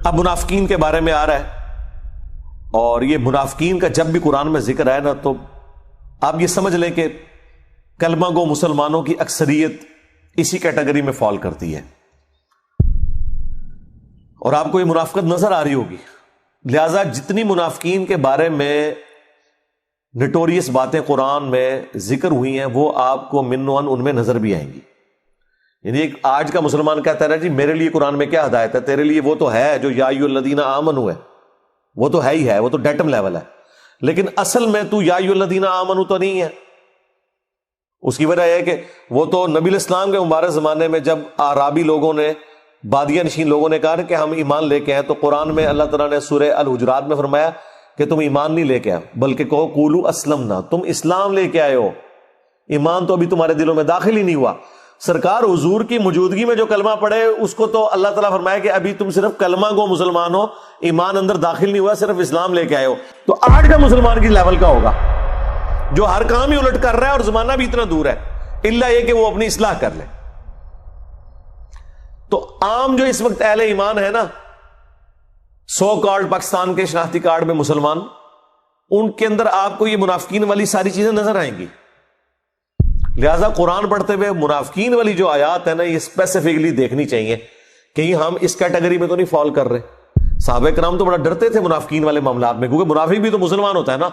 اب منافقین کے بارے میں آ رہا ہے، اور یہ منافقین کا جب بھی قرآن میں ذکر ہے نا تو آپ یہ سمجھ لیں کہ کلمہ گو مسلمانوں کی اکثریت اسی کیٹیگری میں فال کرتی ہے، اور آپ کو یہ منافقت نظر آ رہی ہوگی۔ لہذا جتنی منافقین کے بارے میں نٹوریس باتیں قرآن میں ذکر ہوئی ہیں وہ آپ کو من و ان ان میں نظر بھی آئیں گی۔ یعنی ایک آج کا مسلمان کہتا ہے نا جی میرے لیے قرآن میں کیا ہدایت ہے، تیرے لیے وہ تو ہے جو یا ایھا الذین آمنوا ہے، وہ تو ہے ہی ہے، وہ تو ڈیٹم لیول ہے، لیکن اصل میں تو یا ایھا الذین آمنوا تو نہیں ہے۔ اس کی وجہ یہ ہے کہ وہ تو نبی الاسلام کے مبارک زمانے میں جب اعرابی لوگوں نے، بادیہ نشین لوگوں نے کہا کہ ہم ایمان لے کے آئے، تو قرآن میں اللہ تعالیٰ نے سورہ الحجرات میں فرمایا کہ تم ایمان نہیں لے کے آئے بلکہ کہو قولوا اسلمنا، تم اسلام لے کے آئے ہو، ایمان تو ابھی تمہارے دلوں میں داخل ہی نہیں ہوا۔ سرکار حضور کی موجودگی میں جو کلمہ پڑھے اس کو تو اللہ تعالیٰ فرمایا کہ ابھی تم صرف کلمہ گو مسلمان ہو، ایمان اندر داخل نہیں ہوا، صرف اسلام لے کے آئے ہو۔ تو آج کا مسلمان کی لیول کا ہوگا جو ہر کام ہی الٹ کر رہا ہے اور زمانہ بھی اتنا دور ہے، الا یہ کہ وہ اپنی اصلاح کر لے۔ تو عام جو اس وقت اہل ایمان ہے نا، سو کارڈ پاکستان کے شناختی کارڈ میں مسلمان، ان کے اندر آپ کو یہ منافقین والی ساری چیزیں نظر آئیں گی۔ لہذا قرآن پڑھتے ہوئے منافقین والی جو آیات ہے نا یہ اسپیسیفکلی دیکھنی چاہیے، کہیں ہم اس کیٹیگری میں تو نہیں فال کر رہے۔ صحابہ کرام تو بڑا ڈرتے تھے منافقین والے معاملات میں، کیونکہ منافق بھی تو مسلمان ہوتا ہے نا،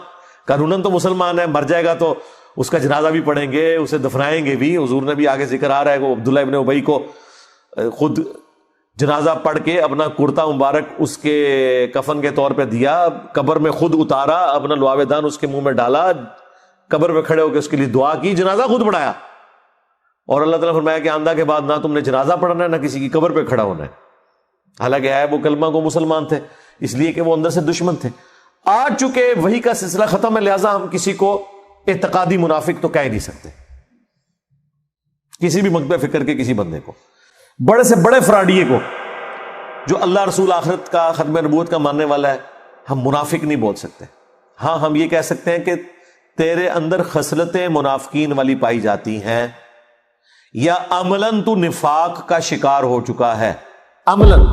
قانوناً تو مسلمان ہے، مر جائے گا تو اس کا جنازہ بھی پڑھیں گے، اسے دفنائیں گے بھی۔ حضور نے بھی آگے ذکر آ رہا ہے کہ عبداللہ ابن ابی کو خود جنازہ پڑھ کے اپنا کرتا مبارک اس کے کفن کے طور پہ دیا، قبر میں خود اتارا، اپنا لعاب دان اس کے منہ میں ڈالا، قبر پہ کھڑے ہو کے اس کے لیے دعا کی، جنازہ خود پڑھایا۔ اور اللہ تعالیٰ فرمایا کہ آندہ کے بعد نہ تم نے جنازہ پڑھنا ہے نہ کسی کی قبر پہ کھڑا ہونا ہے۔ حالانکہ ہے وہ کلمہ کو مسلمان تھے، اس لیے کہ وہ اندر سے دشمن تھے۔ آج چونکہ وہی کا سلسلہ ختم ہے، لہٰذا ہم کسی کو اعتقادی منافق تو کہہ نہیں سکتے، کسی بھی مکتب فکر کے کسی بندے کو، بڑے سے بڑے فراڈیے کو جو اللہ رسول آخرت کا، ختم نبوت کا ماننے والا ہے، ہم منافق نہیں بول سکتے۔ ہاں ہم یہ کہہ سکتے ہیں کہ تیرے اندر خصلتیں منافقین والی پائی جاتی ہیں، یا عملاً تو نفاق کا شکار ہو چکا ہے۔ عملاً،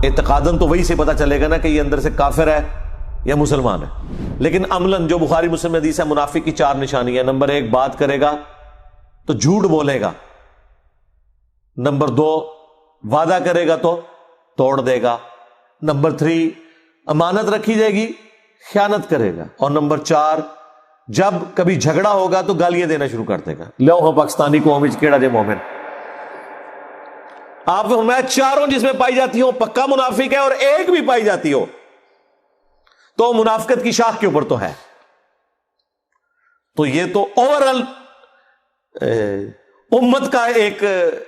اعتقاداً تو وہی سے پتہ چلے گا نا کہ یہ اندر سے کافر ہے یا مسلمان ہے، لیکن عملاً جو بخاری مسلم میں حدیث ہے، منافق کی 4 نشانیاں۔ نمبر 1، بات کرے گا تو جھوٹ بولے گا۔ نمبر 2، وعدہ کرے گا تو توڑ دے گا۔ نمبر 3، امانت رکھی جائے گی خیانت کرے گا۔ اور نمبر 4، جب کبھی جھگڑا ہوگا تو گالیاں دینا شروع کر دے گا، لو ہاں پاکستانی قوم وچ کیڑا جے مومن۔ آپ نے فرمایا چاروں جس میں پائی جاتی ہو پکا منافق ہے، اور ایک بھی پائی جاتی ہو تو منافقت کی شاخ کے اوپر تو ہے۔ تو یہ تو اوورآل امت کا ایک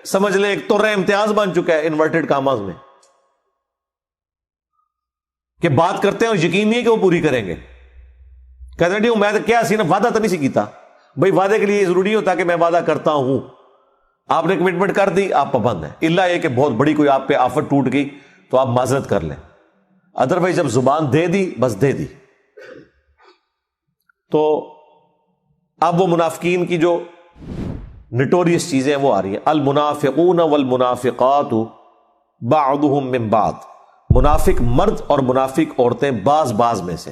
سمجھ لیں ایک طور امتیاز بن چکا ہے انورٹڈ کاماز میں، کہ بات کرتے ہیں اور یقین نہیں ہے کہ وہ پوری کریں گے۔ کہتے ہیں میں تو کیا سی نا، وعدہ تو نہیں سی کیتا بھائی، وعدے کے لیے ضروری ہوتا کہ میں وعدہ کرتا ہوں، آپ نے کمٹمنٹ کر دی، آپ پابند ہیں، الا یہ کہ بہت بڑی کوئی آپ پہ آفت ٹوٹ گئی تو آپ معذرت کر لیں، ادروائز جب زبان دے دی بس دے دی۔ تو اب وہ منافقین کی جو نٹوریس چیزیں وہ آ رہی ہیں، المنافقون والمنافقات بعضهم من بعض، منافق مرد اور منافق عورتیں بعض میں سے۔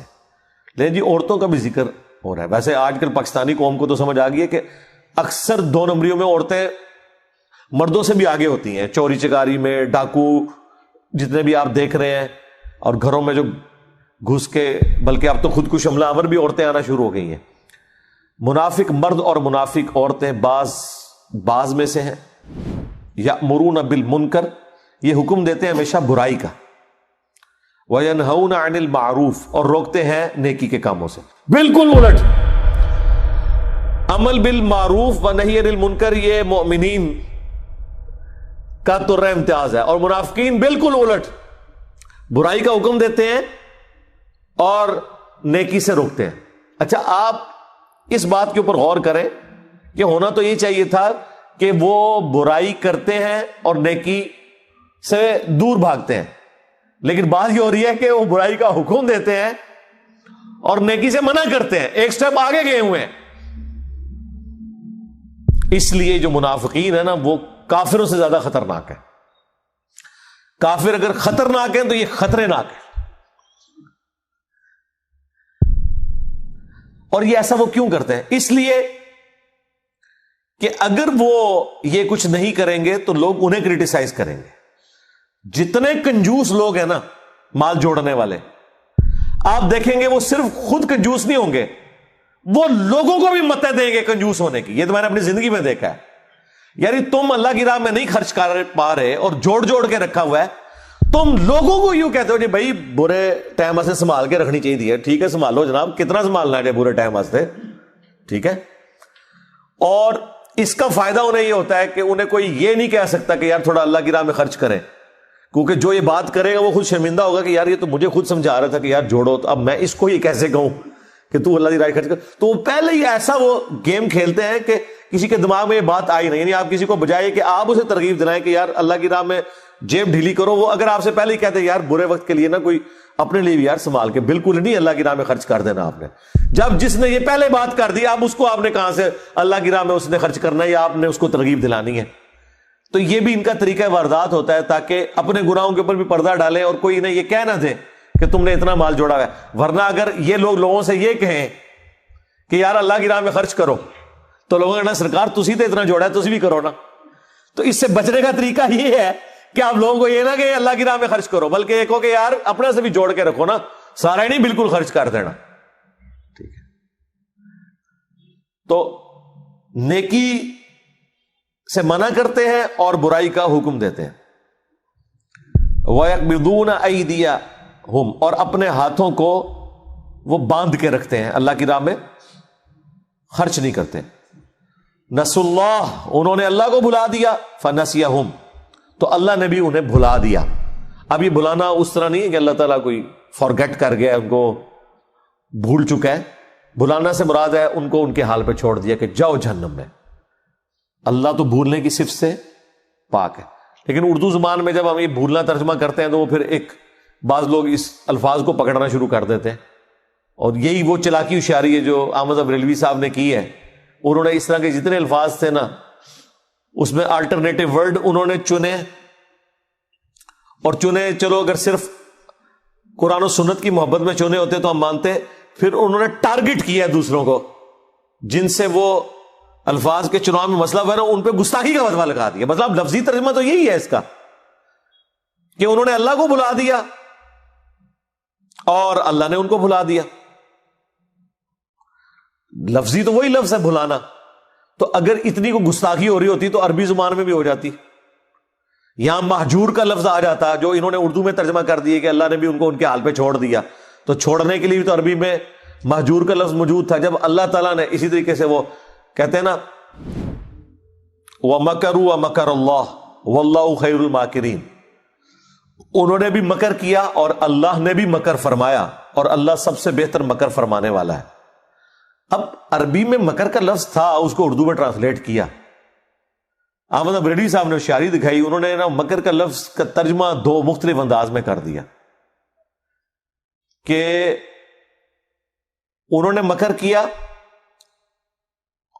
لیکن جی عورتوں کا بھی ذکر ہو رہا ہے۔ ویسے آج کل پاکستانی قوم کو تو سمجھ آ گئی ہے کہ اکثر 2 نمبریوں میں عورتیں مردوں سے بھی آگے ہوتی ہیں، چوری چکاری میں، ڈاکو جتنے بھی آپ دیکھ رہے ہیں، اور گھروں میں جو گھس کے، بلکہ اب تو خودکش حملہ آور بھی عورتیں آنا شروع ہو گئی ہیں۔ منافق مرد اور منافق عورتیں بعض میں سے ہیں۔ یأمرون بالمنکر، یہ حکم دیتے ہیں ہمیشہ برائی کا، وَيَنْهَوْنَ عَنِ الْمَعْرُوفِ، اور روکتے ہیں نیکی کے کاموں سے۔ بالکل الٹ، عمل بالمعروف و نہی عن المنکر یہ مومنین کا تو امتیاز ہے، اور منافقین بالکل الٹ، برائی کا حکم دیتے ہیں اور نیکی سے روکتے ہیں۔ اچھا آپ اس بات کے اوپر غور کریں کہ ہونا تو یہ چاہیے تھا کہ وہ برائی کرتے ہیں اور نیکی سے دور بھاگتے ہیں، لیکن بات یہ ہو رہی ہے کہ وہ برائی کا حکم دیتے ہیں اور نیکی سے منع کرتے ہیں، ایک سٹیپ آگے گئے ہوئے ہیں۔ اس لیے جو منافقین ہے نا وہ کافروں سے زیادہ خطرناک ہے۔ کافر اگر خطرناک ہیں تو یہ خطرناک ہے. اور یہ ایسا وہ کیوں کرتے ہیں؟ اس لیے کہ اگر وہ یہ کچھ نہیں کریں گے تو لوگ انہیں کرٹیسائز کریں گے. جتنے کنجوس لوگ ہیں نا مال جوڑنے والے، آپ دیکھیں گے وہ صرف خود کنجوس نہیں ہوں گے، وہ لوگوں کو بھی متیں دیں گے کنجوس ہونے کی. یہ تو میں نے اپنی زندگی میں دیکھا ہے. یعنی تم اللہ کی راہ میں نہیں خرچ کر پا رہے اور جوڑ جوڑ کے رکھا ہوا ہے، تم لوگوں کو یوں کہتے ہو جی بھائی برے ٹائم سے سنبھال کے رکھنی چاہیے. ٹھیک ہے سنبھالو جناب، کتنا سنبھالنا ہے برے ٹائم سے، ٹھیک ہے. اور اس کا فائدہ انہیں یہ ہوتا ہے کہ انہیں کوئی یہ نہیں کہہ سکتا کہ یار تھوڑا اللہ کی راہ میں خرچ کریں، کیونکہ جو یہ بات کرے گا وہ خود شرمندہ ہوگا کہ یار یہ تو مجھے خود سمجھا رہا تھا کہ یار جوڑو، تو اب میں اس کو یہ کیسے کہوں کہ تو اللہ کی راہ خرچ کر. تو وہ پہلے ہی ایسا وہ گیم کھیلتے ہیں کہ کسی کے دماغ میں یہ بات آئی نہیں. یعنی آپ کسی کو بجائے کہ آپ اسے ترغیب دلائیں کہ یار اللہ کی راہ میں جیب ڈھیلی کرو، وہ اگر آپ سے پہلے ہی کہتے ہیں یار برے وقت کے لیے نا کوئی اپنے لیے بھی یار سنبھال کے، بالکل نہیں اللہ کی راہ میں خرچ کر دینا آپ نے. جب جس نے یہ پہلے بات کر دی، اب اس کو آپ نے کہاں سے اللہ کی راہ میں اس نے خرچ کرنا ہے یا آپ نے اس کو ترغیب دلانی ہے. تو یہ بھی ان کا طریقہ واردات ہوتا ہے تاکہ اپنے گناہوں کے اوپر بھی پردہ ڈالیں اور کوئی انہیں یہ کہہ نہ دے کہ تم نے اتنا مال جوڑا ہے. ورنہ اگر یہ لوگ لوگوں سے یہ کہیں کہ یار اللہ کی راہ میں خرچ کرو تو لوگوں نے کہنا سرکار تسی تو اتنا جوڑا ہے تسی بھی کرو نا. تو اس سے بچنے کا طریقہ یہ ہے کہ آپ لوگوں کو یہ نہ کہ اللہ کی راہ میں خرچ کرو، بلکہ ایک ہو کہ یار اپنے سے بھی جوڑ کے رکھو نا، سارا ہی نہیں بالکل خرچ کر دینا. ٹھیک ہے. تو نیکی سے منع کرتے ہیں اور برائی کا حکم دیتے ہیں. وَيَقْبِضُونَ أَيْدِيَهُمْ، اور اپنے ہاتھوں کو وہ باندھ کے رکھتے ہیں، اللہ کی راہ میں خرچ نہیں کرتے. نسوا اللہ، انہوں نے اللہ کو بھلا دیا. فنسیہم، تو اللہ نے بھی انہیں بھلا دیا. اب یہ بھلانا اس طرح نہیں ہے کہ اللہ تعالیٰ کوئی فارگیٹ کر گیا، ان کو بھول چکا ہے. بھلانا سے مراد ہے ان کو ان کے حال پہ چھوڑ دیا کہ جاؤ جہنم میں. اللہ تو بھولنے کی صفت سے پاک ہے. لیکن اردو زبان میں جب ہم یہ بھولنا ترجمہ کرتے ہیں تو وہ پھر ایک بعض لوگ اس الفاظ کو پکڑنا شروع کر دیتے ہیں، اور یہی وہ چلاکی ہوشیاری ہے جو احمد بریلوی صاحب نے کی ہے. انہوں نے اس طرح کے جتنے الفاظ تھے نا اس میں آلٹرنیٹو ورڈ انہوں نے چنے، اور چنے چلو اگر صرف قرآن و سنت کی محبت میں چنے ہوتے تو ہم مانتے، پھر انہوں نے ٹارگٹ کیا ہے دوسروں کو جن سے وہ الفاظ کے چناؤ میں مسئلہ ہوا نا، ان پہ گستاخی کا فتویٰ لگا دیا. مطلب لفظی ترجمہ تو یہی ہے اس کا کہ انہوں نے اللہ کو بھلا دیا اور اللہ نے ان کو بھلا دیا. لفظی تو وہی لفظ ہے بھلانا. تو اگر اتنی کو گستاخی ہو رہی ہوتی تو عربی زبان میں بھی ہو جاتی. یہاں مہجور کا لفظ آ جاتا جو انہوں نے اردو میں ترجمہ کر دیا کہ اللہ نے بھی ان کو ان کے حال پہ چھوڑ دیا. تو چھوڑنے کے لیے بھی تو عربی میں مہجور کا لفظ موجود تھا. جب اللہ تعالیٰ نے اسی طریقے سے وہ کہتے ہیں نا وَمَكَرُوا وَمَكَرَ اللَّهُ وَاللَّهُ خَيْرُ الْمَاكِرِينَ، انہوں نے بھی مکر کیا اور اللہ نے بھی مکر فرمایا، اور اللہ سب سے بہتر مکر فرمانے والا ہے. اب عربی میں مکر کا لفظ تھا، اس کو اردو میں ٹرانسلیٹ کیا. احمد بریلوی صاحب نے ہوشیاری دکھائی، انہوں نے نا مکر کا لفظ کا ترجمہ دو مختلف انداز میں کر دیا کہ انہوں نے مکر کیا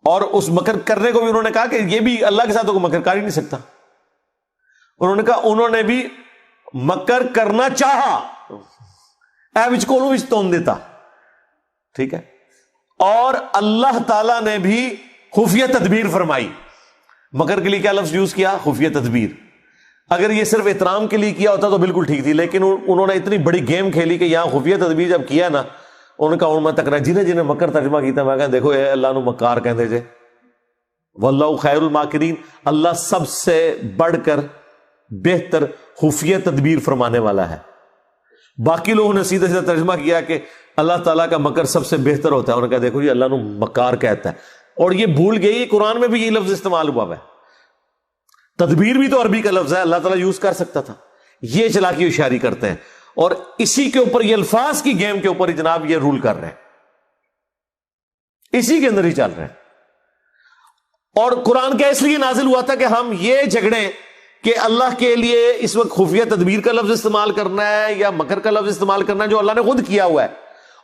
اور اس مکر کرنے کو بھی انہوں نے کہا کہ یہ بھی اللہ کے ساتھ کوئی مکر کر ہی نہیں سکتا. انہوں نے کہا انہوں نے بھی مکر کرنا چاہا، اے وچ کولوں وچ تون دیتا. ٹھیک ہے. اور اللہ تعالی نے بھی خفیہ تدبیر فرمائی. مکر کے لیے کیا لفظ یوز کیا؟ خفیہ تدبیر. اگر یہ صرف احترام کے لیے کیا ہوتا تو بالکل ٹھیک تھی، لیکن انہوں نے اتنی بڑی گیم کھیلی کہ یہاں خفیہ تدبیر جب کیا نا، انہوں نے کہا میں تک رہا جنہیں مکر ترجمہ کیتا، میں کہا دیکھو اے اللہ نو مکار کہندے جے، واللہ خیر الماکرین، اللہ سب سے بڑھ کر بہتر خفیہ تدبیر فرمانے والا ہے. باقی لوگوں نے سیدھا سیدھا ترجمہ کیا کہ اللہ تعالیٰ کا مکر سب سے بہتر ہوتا ہے. انہوں نے کہا دیکھو یہ اللہ نو مکار کہتا ہے، اور یہ بھول گئی قرآن میں بھی یہ لفظ استعمال ہوا ہے. تدبیر بھی تو عربی کا لفظ ہے، اللہ تعالیٰ یوز کر سکتا تھا. یہ چلاکی ہوشیاری کرتے ہیں، اور اسی کے اوپر یہ الفاظ کی گیم کے اوپر جناب یہ رول کر رہے ہیں، اسی کے اندر ہی چل رہے ہیں. اور قرآن کیا اس لیے نازل ہوا تھا کہ ہم یہ جھگڑیں کہ اللہ کے لیے اس وقت خفیہ تدبیر کا لفظ استعمال کرنا ہے یا مکر کا لفظ استعمال کرنا ہے جو اللہ نے خود کیا ہوا ہے،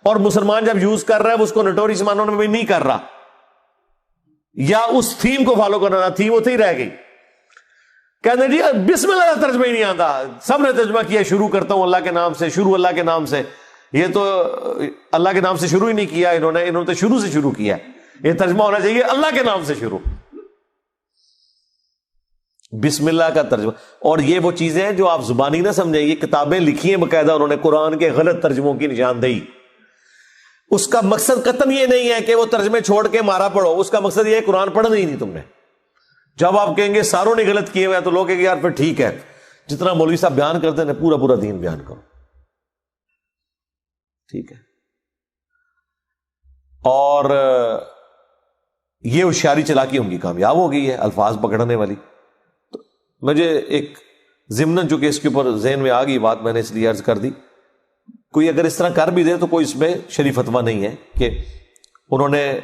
اور مسلمان جب یوز کر رہا ہے وہ اس کو نٹوریس معنوں میں بھی نہیں کر رہا، یا اس تھیم کو فالو کرنا، تھیم ہوتے ہی رہ گئی. کہتے ہیں جی بسم اللہ کا ترجمہ ہی نہیں آتا، سب نے ترجمہ کیا شروع کرتا ہوں اللہ کے نام سے، شروع اللہ کے نام سے. یہ تو اللہ کے نام سے شروع ہی نہیں کیا انہوں نے تو شروع سے شروع کیا. یہ ترجمہ ہونا چاہیے اللہ کے نام سے شروع، بسم اللہ کا ترجمہ. اور یہ وہ چیزیں ہیں جو آپ زبانی نہ سمجھیں، یہ کتابیں لکھی ہیں باقاعدہ انہوں نے قرآن کے غلط ترجموں کی نشاندہی. اس کا مقصد قطعاً یہ نہیں ہے کہ وہ ترجمے چھوڑ کے مارا پڑھو، اس کا مقصد یہ ہے قرآن پڑھنا ہی نہیں تم نے. جب آپ کہیں گے ساروں نے غلط کیے ہوئے تو لوگ کہیں گے یار پھر ٹھیک ہے، جتنا مولوی صاحب بیان کرتے ہیں پورا پورا دین بیان کرو. ٹھیک ہے. اور یہ ہوشیاری چلاکی ان کی کامیاب ہو گئی ہے، الفاظ پکڑنے والی. تو مجھے ایک ضمن چونکہ اس کے اوپر ذہن میں آ گئی بات، میں نے اس لیے عرض کر دی. کوئی اگر اس طرح کر بھی دے تو کوئی اس میں شریف فتویٰ نہیں ہے کہ انہوں نے